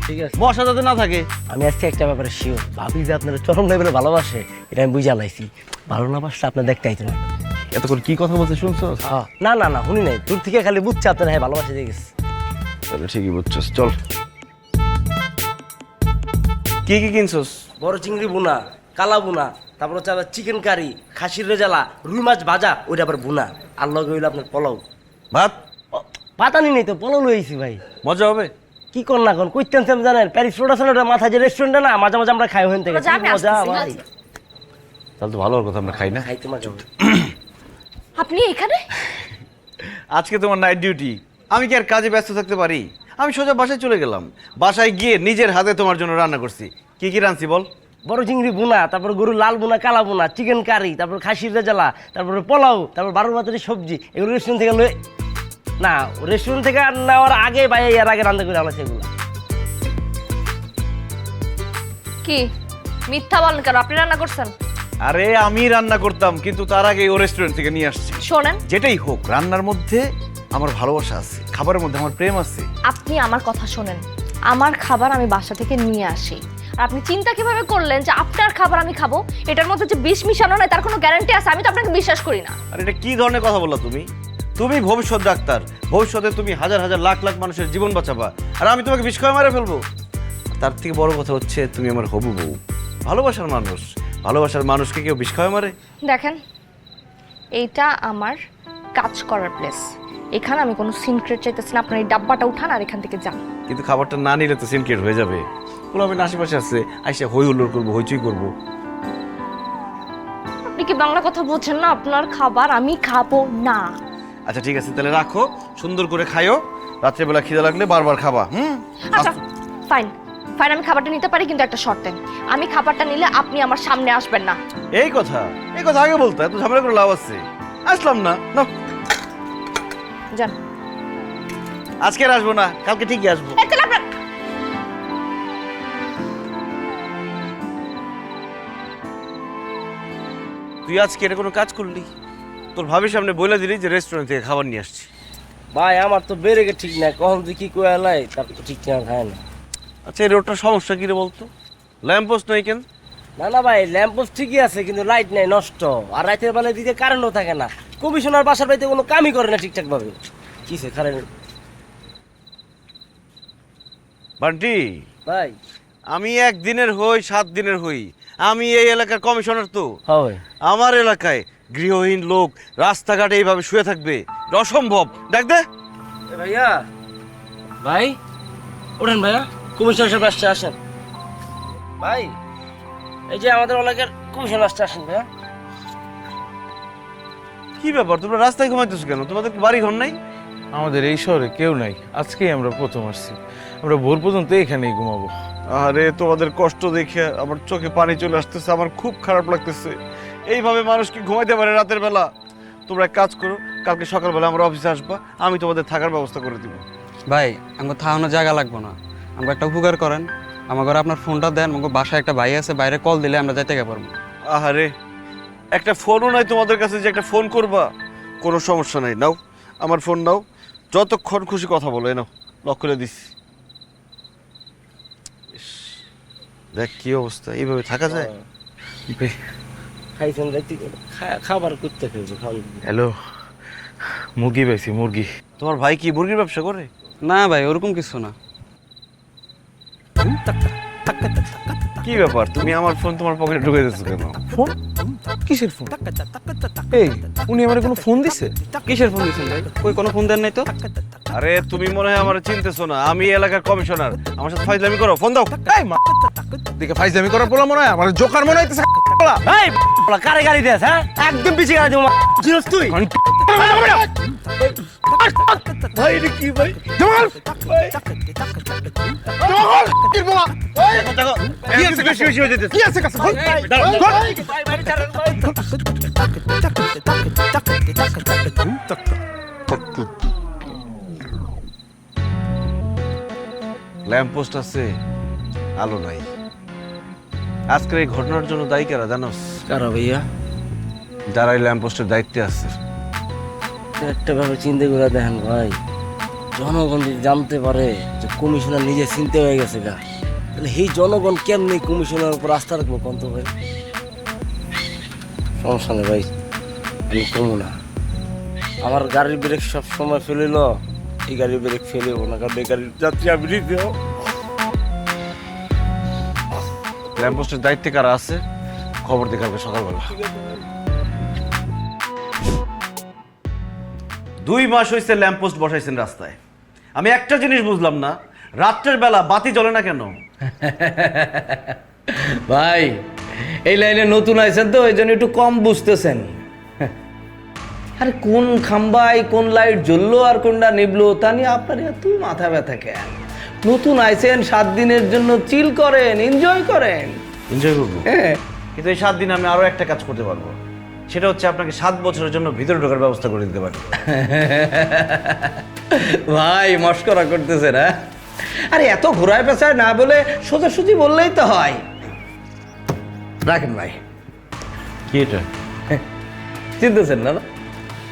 ঠিক আছে মশা যাতে না থাকে। আমি আজকে একটা ব্যাপারে শিওর, ভাবি যে আপনার চরম লেভেলে ভালোবাসে এটা আমি বুঝে লাইছি। ভালো না বাসলে আপনার দেখতে আইতো না। এতক্ষণ কি কথা বলতে শুনছো? না না না শুনি নাই, দূর থেকে খালি বুঝছে আপনার হ্যাঁ ভালোবাসে দিয়ে গেছে। তাহলে ঠিকই বুঝছস, চল। কি কি কিনছস? বড় চিংড়ি বুনা, কালা বুনা, তারপর হচ্ছে আবার চিকেন কারি, খাসির রেজালা, রুই মাছ ভাজা, ওইটা আবার বুনা, আর লগে হইলো আপনার পোলাও। ভাত পাতানি নেই তো, পোলাও লইছি ভাই। মজা হবে? কি কর না কোন কইতেন জানেন, প্যারিস রোডাসনের মাথা যে রেস্টুরেন্টে না, মাঝে মাঝে আমরা খাই হইন থেকে, মজা, আমি মজা আসতেছি। ভাই। তাহলে তো ভালো কথা, আমরা খাই না। খাইতে মজা হবে। আপনি এখানে? আজকে তোমার নাইট ডিউটি, আমি কি আর কাজে ব্যস্ত থাকতে পারি? আমি সোজা বাসায় চলে গেলাম, বাসায় গিয়ে নিজের হাতে তোমার জন্য রান্না করছি। কি কি রাঁধছি বল? বড় চিংড়ি বুনা, তারপর গরু লাল বুনা, কালা বুনা, চিকেন কারি, তারপর খাসির রেজালা, তারপরে পোলাও, তারপর 12 ভাতের সবজি। এগুলো রেস্টুরেন্ট থেকে লয়ে না, রেস্টুরেন্ট থেকে নেওয়ার আগে ভাই এর আগে রান্না করে আনছে এগুলো। কি মিথ্যা বলেন কেন? আপনি রান্না করছেন? আরে আমি রান্না করতাম, কিন্তু তার আগে ও রেস্টুরেন্ট থেকে নিয়ে আসছি। শোনেন, যেটাই হোক, রান্নার মধ্যে আমার ভালোবাসা আছে, খাবারের মধ্যে আমার প্রেম আছে। আপনি আমার কথা শোনেন, আমার খাবার আমি বাসা থেকে নিয়ে আসি। আর আপনি চিন্তা কিভাবে করলেন যে আপনার খাবার আমি খাবো? এটার মধ্যে যে বিষ মিশানো নাই তার কোনো গ্যারান্টি আছে? আমি তো আপনাকে বিশ্বাস করি না। আর এটা কি ধরনের কথা বললা তুমি? তুমি ভবিষ্যৎ ডাক্তার, ভবিষ্যতে তুমি হাজার হাজার লাখ লাখ মানুষের জীবন বাঁচাবা, আর আমি তোমাকে বিষ খাওয়া মেরে ফেলবো? তার থেকে বড় কথা হচ্ছে তুমি আমার হবু বউ, ভালোবাসার মানুষ। ভালোবাসার মানুষকে কেউ বিষ খাওয়া মারে? দেখেন, এইটা আমার কাজ করার প্লেস, এখানে আমি কোনো সিনক্রেট চাইতেছি না। আপনার এই ডাব্বাটা উঠান আর এখান থেকে যান। কিন্তু খাবারটা না নিলে তো সিনক্রেট হয়ে যাবে। পোলাপেন আশেপাশে আছে, আইসা হই হুল্লোড় করবো, হইচই করবো। আপনি কি বাংলা কথা বলছেন না? আপনার খাবার আমি খাবো না। আচ্ছা ঠিক আছে, তাহলে রাখো, সুন্দর করে খাইও, রাত্রেবেলা খিদে লাগলে বারবার খাবা। আচ্ছা ফাইন ফাইন, আমি খাবারটা নিতে পারি, কিন্তু একটা শর্তে, আমি খাবারটা নিলে আপনি আমার সামনে আসবেন না। এই কথা আগে বলতো, এত ঝামেলা করে লাভ আছে? আসলাম না, নাও। যান। আজকে আর আসবো না, কালকে ঠিকই আসবো। এই তাহলে আপনার তুই আজকে এটা কোনো কাজ করলি? তোর ভাবির সামনে বলে দিলি যে রেস্টুরেন্ট থেকে খাবার নিয়ে আসছি। ভাই আমার তো বেড়ে ঠিক না, কখন তুই কি কয়ে লাই তারপর তো ঠিক না খায় না। আচ্ছা এই রোডটার সমস্যা কি রে বলতো? ল্যাম্প পোস্ট নাই কেন? না না ভাই, ল্যাম্প পোস্ট ঠিকই আছে কিন্তু লাইট নাই, নষ্ট। আর রাতের বেলা দিতে কারেন্টও থাকে না। কমিশনার বাসার বাড়িতে কোনো কামই করে না ঠিকঠাক ভাবে। কিসে কারেন্ট? বান্টি ভাই আমি 1 দিনের হই 7 দিনের হই, আমি এই এলাকার কমিশনার। তো হয় আমার এলাকায় গৃহহীন লোক রাস্তাঘাটে এইভাবে শুয়ে থাকবে, এটা অসম্ভব। ডাক দে। ভাইয়া, ভাই ওঠেন ভাইয়া, কমিশনার সাহেব আসছে, আসেন ভাই। এই যে আমাদের এলাকার কমিশনার আসছে, আসেন ভাইয়া। কি ব্যাপার, তোমরা রাস্তায় ঘুমাইতেছো কেন? তোমাদের কি বাড়ি ঘর নাই? আমাদের এই শহরে কেউ নাই, আজকেই আমরা প্রথম আসছি। আমরা ভোর পর্যন্ত এখানেই ঘুমাবো। আরে তোমাদের কষ্ট দেখে আমার চোখে পানি চলে আসতেছে, আমার খুব খারাপ লাগতেছে। এইভাবে মানুষ কি ঘুমাইতে পারে রাতের বেলা? তোমরা এক কাজ করো, কালকে সকালবেলা আমরা অফিসে আসবা, আমি তোমাদের থাকার ব্যবস্থা করে দিব। ভাই আমাকে থাকানোর জায়গা লাগবো না, আমাকে একটা উপকার করেন, আমার ঘরে আপনার ফোনটা দেন, আমাকে বাসায় একটা ভাই আছে, বাইরে কল দিলে আমরা যাইতে পারবো। আহারে, একটা ফোনও নাই তোমাদের কাছে যে একটা ফোন করবা? কোনো সমস্যা নাই, নাও আমার ফোন নাও, যতক্ষণ খুশি কথা বলো। নাও, লক করে দিছি। ইস, দেখ কি অবস্থা, এইভাবে থাকা যায়? খাইছেন রাতে খাবার করতে খেয়েছে খাওয়ান। হ্যালো, মুরগি পাইছি, মুরগি। তোমার ভাই কি মুরগির ব্যবসা করে? না ভাই ওরকম কিছু না। কি ব্যাপার, তুমি আমার ফোন তোমার পকেটে ঢুকে দিচ্ছ কেন? ফোন? কিসের ফোন? এই উনি আমার কোনো ফোন দিছে? কিসের ফোন দিচ্ছেন ভাই? কই কোনো ফোন দেন নাই তো। আরে তুমি মনে হয় আমার চিনতেছো না, আমি এলাকার কমিশনার। আমার সাথে ফাইজলামি করো, ফোন দাও। এই মা দেখে ফাইজলামি করার পোলা মনে হয়, আমার জোকার মনে হইতেছে। এই বলা কারে গাড়ি দেস? হ্যাঁ একদম পিছে গাড়ি দেবো। জিরোস তুই ভাই এটা কি ভাই? জমাল কি আছে কাছে? ল্যাম্প পোস্ট আছে, আলো নাই। আজকের এই ঘটনার জন্য দায়ী কারা জানোস? কারা ভাইয়া? যারা এই ল্যাম্প পোস্টের দায়িত্বে আছে। আপনি একটা ভাবে চিন্তা করে দেখেন ভাই, জনগণ যদি জানতে পারে যে কমিশনার নিজে চিন্তা হয়ে গেছে গা, তাহলে এই জনগণ কেমনি কমিশনার উপর আস্থা রাখবো কন্ত ভাই? সমস্যা নেই ভাই, আমি কমু না। আমার গাড়ির ব্রেক সব সময় ফেলিল, এই গাড়ির ব্রেক ফেলিব না, কারণ এই গাড়ির যাত্রী আমি দিতেও। ল্যাম্পপোস্টের দায়িত্বে কারা আছে খবর দেখাবে সকালবেলা। 2 মাস হয়েছে ল্যাম্পপোস্ট বসাইছেন রাস্তায়। আমি একটা জিনিস বুঝলাম না, রাত্রের বেলা বাতি জ্বলে না কেন? ভাই এই লাইনে নতুন আইছেন তো, এই জন্য একটু কম বুঝতেছেন। আরে কোন খাম্বায় কোন লাইট জ্বললো আর কোনটা নিবলো তা নিয়ে আপনার এত মাথা ব্যথা কেন? নতুন আইছেন, 7 দিনের জন্য চিল করেন, এনজয় করেন। এনজয় করবো, হ্যাঁ, কিন্তু এই 7 দিনে আমি আরো একটা কাজ করতে পারবো। সেটা হচ্ছে আপনাকে 7 বছরের জন্য ভিতরে ঢোকার ব্যবস্থা করে দিতে পারি। ভাই মস্করা করতেছে না? আরে এত ঘোরায় পেঁচায় না বলে সোজাসুজি বললেই তো হয়। রাখেন ভাই। কি এটা? চিনতেছেন না?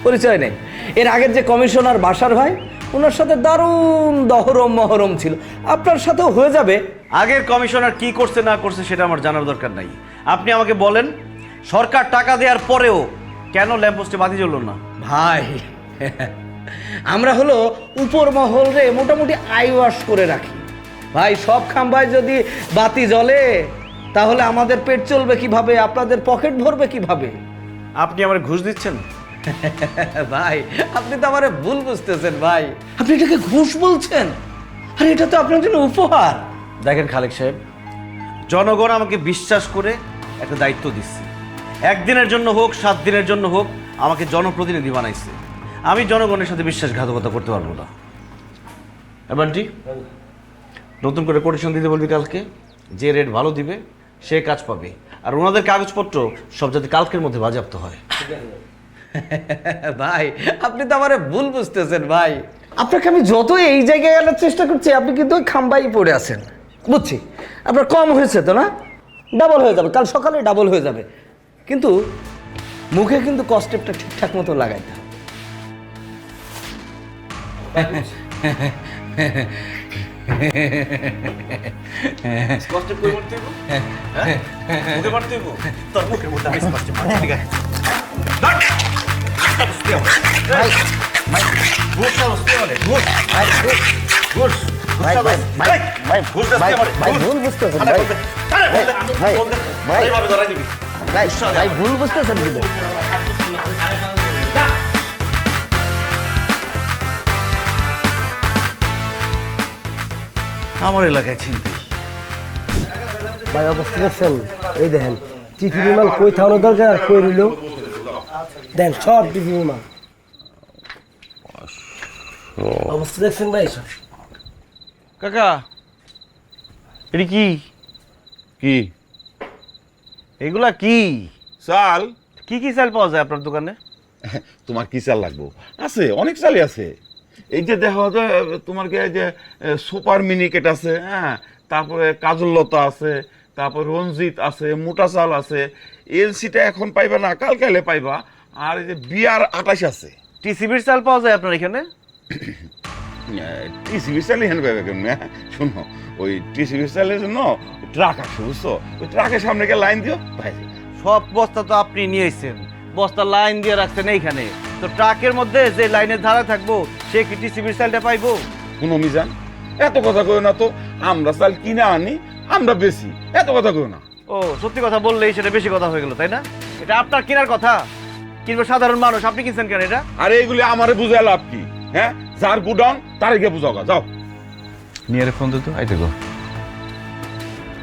পরিচয় নেই? এর আগের যে কমিশনার বাসার ভাই, ওনার সাথে দারুণ দহরম মহরম ছিল, আপনার সাথেও হয়ে যাবে। আগের কমিশনার কি করছে না করছে সেটা আমার জানার দরকার নাই। আপনি আমাকে বলেন, সরকার টাকা দেওয়ার পরেও কেন ল্যাম্পপোস্টে বাতি জ্বললো না? ভাই আমরা হলো উপর মহলে মোটামুটি আই ওয়াশ করে রাখি ভাই। সব খাম্বায় যদি বাতি জ্বলে তাহলে আমাদের পেট চলবে কিভাবে, আপনাদের পকেট ভরবে কিভাবে? আপনি আমার ঘুষ দিচ্ছেন? ভাই আপনি তো আমার ভুল বুঝতেছেন ভাই, আপনি এটাকে ঘুষ বলছেন, আর এটা তো আপনার জন্য উপহার। দেখেন খালেক সাহেব, জনগণ আমাকে বিশ্বাস করে একটা দায়িত্ব দিচ্ছে। 1 দিনের জন্য হোক 7 দিনের জন্য হোক আমাকে জনপ্রতিনিধি বানাইছে। আমি জনগণের সাথে বিশ্বাসঘাতকতা করতে পারবো না। এবারটি নতুন করে কোটেশন দিতে বলবি কালকে, যে রেট ভালো দিবে সে কাজ পাবে, আর ওনাদের কাগজপত্র সব যাতে কালকের মধ্যে বাজেয়াপ্ত হয়। ভাই আপনি তো আমার ভুল বুঝতেছেন ভাই, আপনাকে আমি যত এই জায়গায় আনার চেষ্টা করছি আপনি কিন্তু ওই খাম্বাই পড়ে আছেন। বুঝছি আপনার কম হয়েছে তো না, ডাবল হয়ে যাবে, কাল সকালে ডাবল হয়ে যাবে, কিন্তু মুখে কিন্তু কস্টেপটা ঠিকঠাক মতো লাগাইতে হবে। কস্টেপ কই করতে হইব? হ্যাঁ মুখে মারতে হইব? তোর মুখের মধ্যে আমি কস্টেপ মারতে ঠিক আছে। ভাই ভাই ঘুষটা বসতে বলে ঘুষ ভাই ঘুষ ভাই ভাই ভাই ভাই ঘুষ দে আমারে ভাই ভুল বুঝতেছেন ভাই। ভাই ভাই ভাবে ধরাই দিবি। ভাই ভাই ভুল বুঝতেছেন কিন্তু। আমার এলাকায় চিনতে ভাই অবস্থা দেখছেন? এই দেখেন টিভি বিমান কই থাকানো দরকার আর কই রইল, দেন সব টিভি বিমান অবস্থা দেখছেন ভাই? কাকা এটা কি কি এগুলা কি চাল? কি কি চাল পাওয়া যায় আপনার দোকানে? তোমার কি চাল লাগবো? আছে, অনেক চালই আছে। এই যে দেখো যে তোমার কি এই যে সুপার মিনিকেট আছে, হ্যাঁ, তারপরে কাজললতা আছে, তারপর রঞ্জিত আছে, মোটা চাল আছে। এলসিটা এখন পাইবা না, কালকালে পাইবা। আর এই যে বিয়ার 28 আছে। টিসিবির চাল পাওয়া যায় আপনার এখানে? টিসিবি চাল এখানে পাইবা কেমন? শোনো, ওই টিসিবি চালের জন্য ট্রাক আসে, বুঝছো? ওই ট্রাকের সামনে গিয়ে লাইন দিও, ভাই। সব বস্তা তো আপনি নিয়ে এসেছেন, বস্তা লাইন দিয়ে রাখছেন এইখানে, তো ট্রাকের মধ্যে যে লাইনের ধারা থাকবো সে কি টিসিবির চালটা পাইবো? কোনো মিজান, এত কথা কই না তো। আমরা চাল কিনে আনি, আমরা বেশি, এত কথা কই না। ও সত্যি কথা বললেই সেটা বেশি কথা হয়ে গেল, তাই না? এটা আপনার কেনার কথা, কিনবে সাধারণ মানুষ, আপনি কিনছেন কেন এটা? আরে এইগুলি আমারে বুঝায় লাভ কি? হ্যাঁ, যার গুডাউন তারে গিয়ে বুঝাও, যাও। নিয়ে ফোন দিত আইতে গো।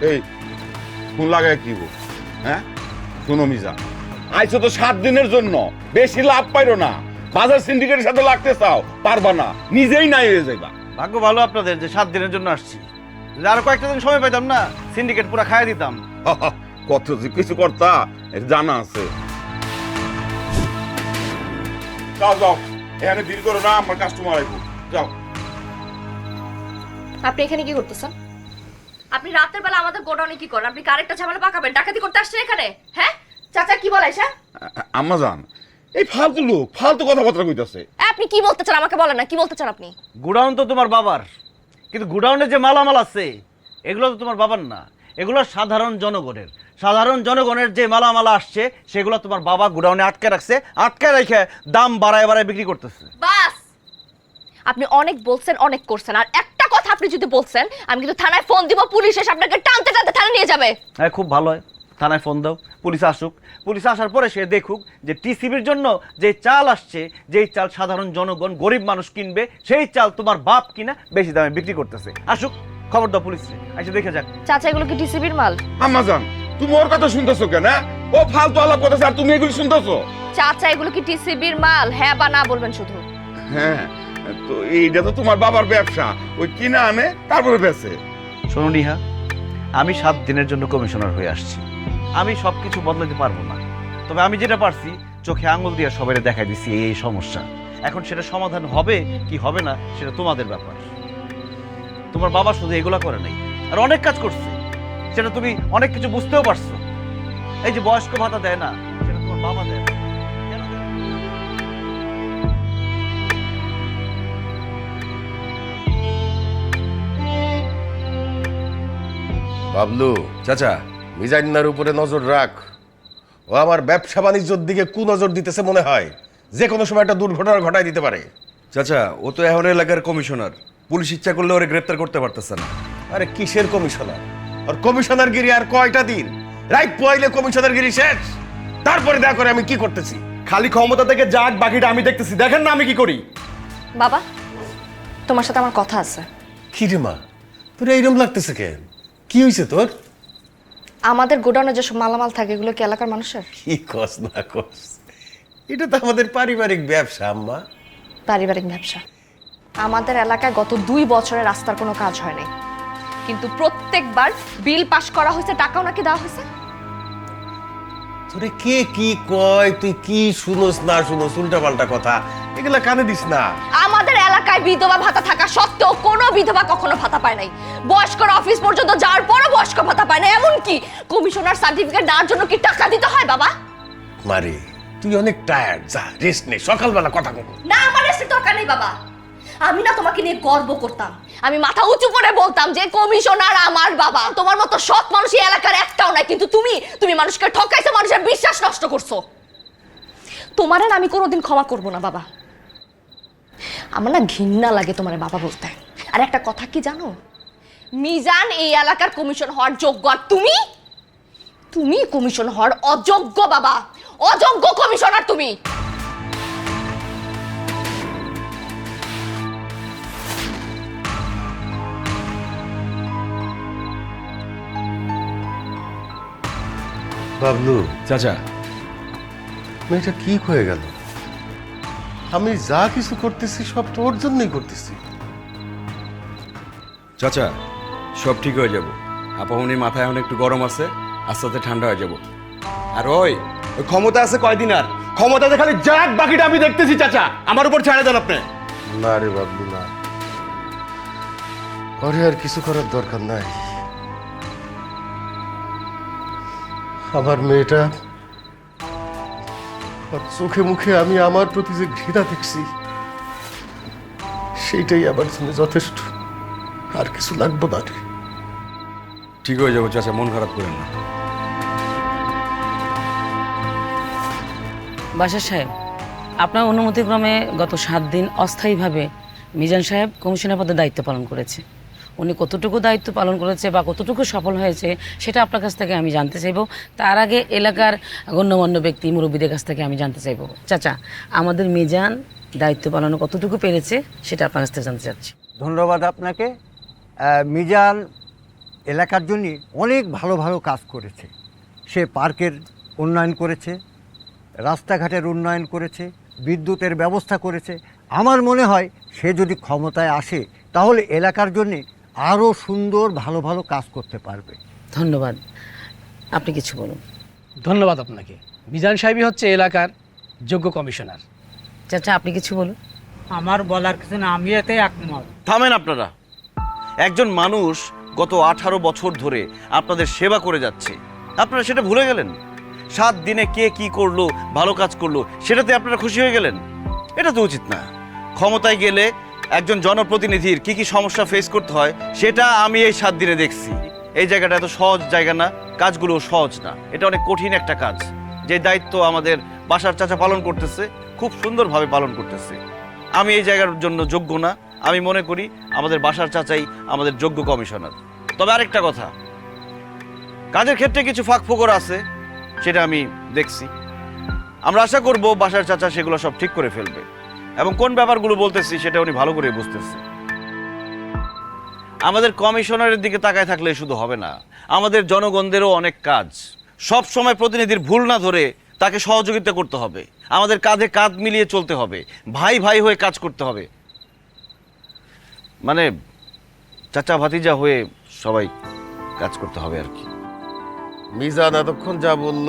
এই ফোন লাগায় কি গো? হ্যাঁ শুনো মিজান, আইছো তো 7 দিনের জন্য, বেশি লাভ পাইরো না। বাজার সিন্ডিকেটের সাথে লাগতে চাও, পারবা না, নিজেই নাই হয়ে যাইবা। ভাগ্য ভালো আপনাদের যে 7 দিনের জন্য আসছি, যদি আরো কয়েকটা দিন সময় পাইতাম না, সিন্ডিকেট পুরো খাইয়ে দিতাম। কত যে কিছু করতা, এটা জানা আছে। যাও যাও, এখানে ডিল করো না, আমার কাস্টমার আইবো, যাও। আপনি এখানে কি করতেছেন? আপনি রাতের বেলা আমাদের গোডাউনে কি করেন? আপনি কারেক্টটা ঝামেলা পাকাবেন, ডাকাতি করতে আসছেন এখানে? হ্যাঁ চাচা কি বলে? আম্মা জান, এই ফালতু লোক ফালতু কথাবার্তা কইতাছে। আপনি কি বলতে চান আমাকে বলেন না, কি বলতে চান আপনি? গোডাউন তো তোমার বাবার, কিন্তু গোডাউনে যে মালামাল আছে এগুলো তো তোমার বাবার না, এগুলো সাধারণ জনগণের। সাধারণ জনগণের যে মালামাল আসছে সেগুলো তোমার বাবা গোডাউনে আটকে রাখছে, আটকে রেখে দাম বাড়ায় বাড়ায় বিক্রি করতেছে। বাস, আপনি অনেক বলছেন, অনেক করছেন। আর একটা কথা আপনি যদি বলছেন, আমি কিন্তু থানায় ফোন দিব, পুলিশ এসে আপনাকে টানতে টানতে থানায় নিয়ে যাবে। হ্যাঁ, খুব ভালো হয়, থানায় ফোন দাও, পুলিশ আসুক। পুলিশ আসার পরে সে দেখুক যে টিসিবির জন্য যে চাল আসছে, যেই চাল সাধারণ জনগণ গরিব মানুষ কিনবে, সেই চাল তোমার বাপ কিনা বেশি দামে বিক্রি করতেছে। আসুক, খবর দাও পুলিশে, এসে দেখে যাক। চাচা, এগুলো কি টিসিবির মাল? আম্মাজান, তুমি ওর কথা শুনতেছো কেন? ও ফালতু আলাপ করতেছে আর তুমি এগুলো শুনতেছো? চাচা, এগুলো কি টিসিবির মাল? হ্যাঁ বা না বলবেন শুধু। হ্যাঁ, তো এইটা তো তোমার বাবার ব্যবসা, ওই কিনা আনে তারপরে বেচে। শোনো নিহা, আমি 7 দিনের জন্য কমিশনার হয়ে আসছি। আমি সবকিছু বদলাতে পারবো না, তবে আমি যেটা পারছি চোখে আঙুল দিয়ে সবাই দেখাই দিচ্ছি এই সমস্যা। এখন সেটা সমাধান হবে কি হবে না সেটা তোমাদের ব্যাপার। তোমার বাবা শুধু এগুলা করে নাই, আর অনেক কাজ করছে, সেটা তুমি অনেক কিছু বুঝতেও পারছো। এই যে বয়স্ক ভাতা দেয় না, সেটা তোমার বাবা দেয় না। বাবলু, চাচা, মিজান্নার উপরে নজর রাখ। ও আমার ব্যবসা বাণিজ্যের দিকে কুনজর দিতেছে মনে হয়, যে কোনো সময় একটা দুর্ঘটনা ঘটায় দিতে পারে। চাচা, ও তো এখন এলাকার কমিশনার, পুলিশ ইচ্ছা করলে ওরে গ্রেপ্তার করতে পারতেছে না। আরে কিসের কমিশনার? আর কমিশনার গিরি আর কয়টা দিন? রাইট পয়লে কমিশনার গিরি শেষ, তারপরে দেখা করে আমি কি করতেছি। খালি ক্ষমতা থেকে যাক, বাকিটা আমি দেখতেছি, দেখেন না আমি কি করি। বাবা, তোমার সাথে আমার কথা আছে। কি রে মা, তোর এইরকম লাগতেছে কেন? কি হয়েছে তোর? আমাদের গোডাউনে যেসব মালামাল থাকে এগুলো কি এলাকার মানুষের? কি কস না কস, এটা তো আমাদের পারিবারিক ব্যবসা আম্মা। পারিবারিক ব্যবসা? আমাদের এলাকায় গত 2 বছরে রাস্তার কোনো কাজ হয় নাই, কিন্তু প্রত্যেকবার বিল পাস করা হয়েছে, টাকাও নাকি দেওয়া হয়েছে। তোরে কে কি কয়, তুই কি শুনোস না শুনোস উল্টা পাল্টা কথা, এগুলা কানে দিস না। আমাদের এলাকায় বিধবা ভাতা থাকা সত্ত্বেও কোনো বিধবা কখনো ভাতা পায় নাই। বয়স্কর অফিস পর্যন্ত যাওয়ার পরও বয়স্ক ভাতা পায় না। এমনকি কমিশনার সার্টিফিকেট দেওয়ার জন্য কি টাকা দিতে হয় বাবা? মারে, তুই অনেক টায়ার্ড, যা রেস্ট নে, সকালবেলা কথা কব। না, আমার রেস্টের দরকার নেই বাবা। আমি না তোমাকে নিয়ে গর্ব করতাম, আমি মাথা উঁচু করে বলতাম যে কমিশনার আমার বাবা। তোমার মতো সৎ মানুষ এই এলাকার একটাও নাই, কিন্তু তুমি মানুষকে ঠকাইছো, মানুষের বিশ্বাস নষ্ট করছো। তোমারে না আমি কোনোদিন ক্ষমা করব না বাবা। আমার না ঘৃণা লাগে তোমার বাবা বলতে। আর একটা কথা কি জানো, মিজান এই এলাকার কমিশন হওয়ার যোগ্য, আর তুমি কমিশন হওয়ার অযোগ্য বাবা, অযোগ্য কমিশনার তুমি। বাবলু, চাচা, মেয়েটা কি হয়ে গেল? আমি যা কিছু করতেছি সব তোর জন্যই করতেছি। চাচা, সব ঠিক হয়ে যাব। আপামনির মাথায় এখন একটু গরম আছে, আস্তে আস্তে ঠান্ডা হয়ে যাব। আর ওই ক্ষমতা আছে কয়দিন, আর ক্ষমতাতে খালি যাক, বাকিটা আমি দেখতেছি। চাচা, আমার উপর ছেড়ে দেন আপনি। না রে বাবলু, না, ওরে আর কিছু করার দরকার নাই। আমার মেয়েটা, ওর চোখে মুখে আমি আমার প্রতি যে ঘৃণা দেখছি, সেইটাই আমার জন্য যথেষ্ট। আর কিছু লাগবে না রে। ঠিক হয়ে যাবো চাচা, মন খারাপ করেন না। বাসার সাহেব, আপনার অনুমতিক্রমে গত 7 দিন অস্থায়ীভাবে মিজান সাহেব কমিশনার পদে দায়িত্ব পালন করেছে। উনি কতটুকু দায়িত্ব পালন করেছে বা কতটুকু সফল হয়েছে সেটা আপনার কাছ থেকে আমি জানতে চাইব। তার আগে এলাকার গণ্যমান্য ব্যক্তি মুরব্বীদের কাছ থেকে আমি জানতে চাইব, চাচা আমাদের মিজান দায়িত্ব পালনে কতটুকু পেরেছে সেটা আপনার কাছ থেকে জানতে চাচ্ছি। ধন্যবাদ আপনাকে। মিজান এলাকার জন্য অনেক ভালো ভালো কাজ করেছে। সে পার্কের উন্নয়ন করেছে, রাস্তাঘাটের উন্নয়ন করেছে, বিদ্যুতের ব্যবস্থা করেছে। আমার মনে হয় সে যদি ক্ষমতায় আসে তাহলে এলাকার জন্যে আরও সুন্দর ভালো ভালো কাজ করতে পারবে। ধন্যবাদ। আপনি কিছু বলুন। ধন্যবাদ আপনাকে। মিজান সাহেবই হচ্ছে এলাকার যোগ্য কমিশনার। চাচা আপনি কিছু বলুন। আমার বলার কিছু না, আমি এতে একমত। থামেন আপনারা। একজন মানুষ গত 18 বছর ধরে আপনাদের সেবা করে যাচ্ছে, আপনারা সেটা ভুলে গেলেন? 7 দিনে কে কি করলো, ভালো কাজ করলো, সেটাতে আপনারা খুশি হয়ে গেলেন? এটা তো উচিত না। ক্ষমতায় গেলে একজন জনপ্রতিনিধির কি কি সমস্যা ফেস করতে হয় সেটা আমি এই 7 দিনে দেখছি। এই জায়গাটা এত সহজ জায়গা না, কাজগুলো সহজ না, এটা অনেক কঠিন একটা কাজ। যে দায়িত্ব আমাদের বাসার চাচা পালন করতেছে, খুব সুন্দরভাবে পালন করতেছে। আমি এই জায়গার জন্য যোগ্য না, আমি মনে করি আমাদের বাসার চাচাই আমাদের যোগ্য কমিশনার। তবে আরেকটা কথা, কাজের ক্ষেত্রে কিছু ফাঁকফোকর আছে, সেটা আমি দেখছি। আমরা আশা করব বাসার চাচা সেগুলো সব ঠিক করে ফেলবে, এবং কোন ব্যাপারগুলো বলতেছি সেটা উনি ভালো করে বুঝতেছে। আমাদের কমিশনারের দিকে তাকায় থাকলে শুধু হবে না, আমাদের জনগণদেরও অনেক কাজ। সব সময় প্রতিনিধির ভুল না ধরে তাকে সহযোগিতা করতে হবে, আমাদের কাঁধে কাঁধ মিলিয়ে চলতে হবে, ভাই ভাই হয়ে কাজ করতে হবে, মানে চাচা ভাতিজা হয়ে সবাই কাজ করতে হবে আর কি। মিজান এতক্ষণ যা বলল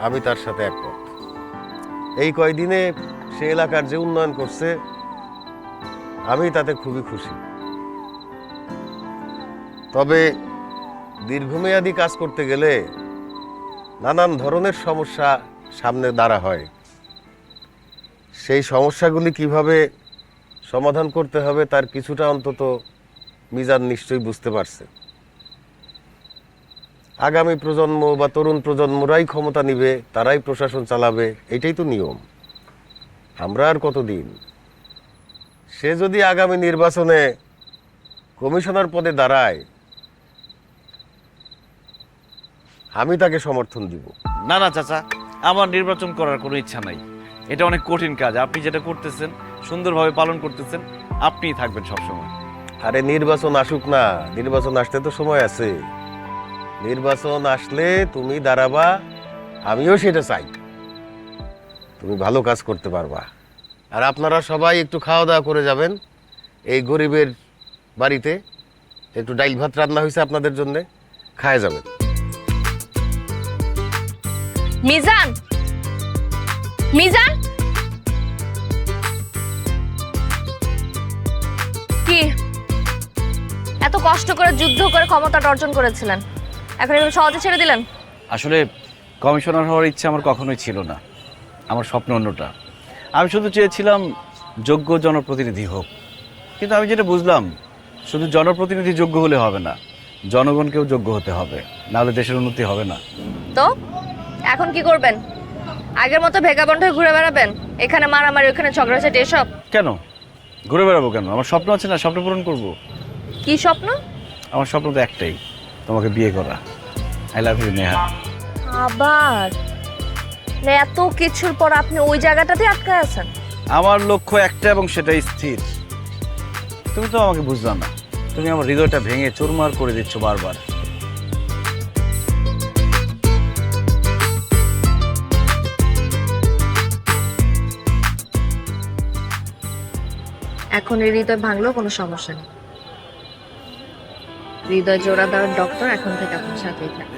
আমি তার সাথে একমত। এই কয়দিনে সে এলাকার যে উন্নয়ন করছে আমি তাতে খুবই খুশি। তবে দীর্ঘমেয়াদী কাজ করতে গেলে নানান ধরনের সমস্যা সামনে দাঁড়া হয়। সেই সমস্যাগুলি কিভাবে সমাধান করতে হবে তার কিছুটা অন্তত মিজান নিশ্চয়ই বুঝতে পারছে। আগামী প্রজন্ম বা তরুণ প্রজন্মরাই ক্ষমতা নিবে, তারাই প্রশাসন চালাবে, এটাই তো নিয়ম। আমরা আর কতদিন? সে যদি আগামী নির্বাচনে কমিশনার পদে দাঁড়ায় আমি তাকে সমর্থন দিব। না না চাচা, আমার নির্বাচন করার কোনো ইচ্ছা নাই। এটা অনেক কঠিন কাজ, আপনি যেটা করতেছেন সুন্দরভাবে পালন করতেছেন, আপনিই থাকবেন সবসময়। আরে নির্বাচন আসুক না, নির্বাচন আসতে তো সময় আছে। নির্বাচন আসলে তুমি দাঁড়াবা, আমিও সেটা চাই। তুমি ভালো কাজ করতে পারবা। আর আপনারা সবাই একটু খাওয়া দাওয়া করে যাবেন। এই গরিবের বাড়িতে একটু ডাইল ভাত রান্না হয়েছে আপনাদের জন্য, খায় যাবেন। মিজান, মিজান, কি এত কষ্ট করে যুদ্ধ করে ক্ষমতাটা অর্জন করেছিলেন, এখন এগুলো সহজে ছেড়ে দিলেন? আসলে কমিশনার হওয়ার ইচ্ছা আমার কখনোই ছিল না, আমার স্বপ্ন অন্যটা। আমি শুধু চেয়েছিলাম যোগ্য জনপ্রতিনিধি হোক। কিন্তু আমি যেটা বুঝলাম, শুধু জনপ্রতিনিধি যোগ্য হলে হবে না, জনগণকেও যোগ্য হতে হবে, নাহলে দেশের উন্নতি হবে না। তো এখন কি করবেন? আগের মতো ভেগাবন্ড হয়ে ঘুরে বেড়াবেন, এখানে মারামারি ওখানে ঝগড়াঝাটি এসব? কেন ঘুরে বেড়াবো কেন? আমার স্বপ্ন আছে না, স্বপ্ন পূরণ করব। কি স্বপ্ন? আমার স্বপ্ন তো একটাই, তোমাকে বিয়ে করা। I love you Neha. আবার এত কিছুর পর আপনি ওই জায়গাটাতে আটকে আছেন? আমার লক্ষ্য একটা এবং সেটাই স্থির। তুমি তো আমাকে বুঝলা না, তুমি আমার হৃদয়টা ভেঙে চুরমার করে দিচ্ছ বারবার। এখন এই হৃদয় ভাঙলেও কোনো সমস্যা নেই, হৃদয় জোড়া দেওয়ার ডক্টর এখন থেকে আপনার সাথেই থাকে।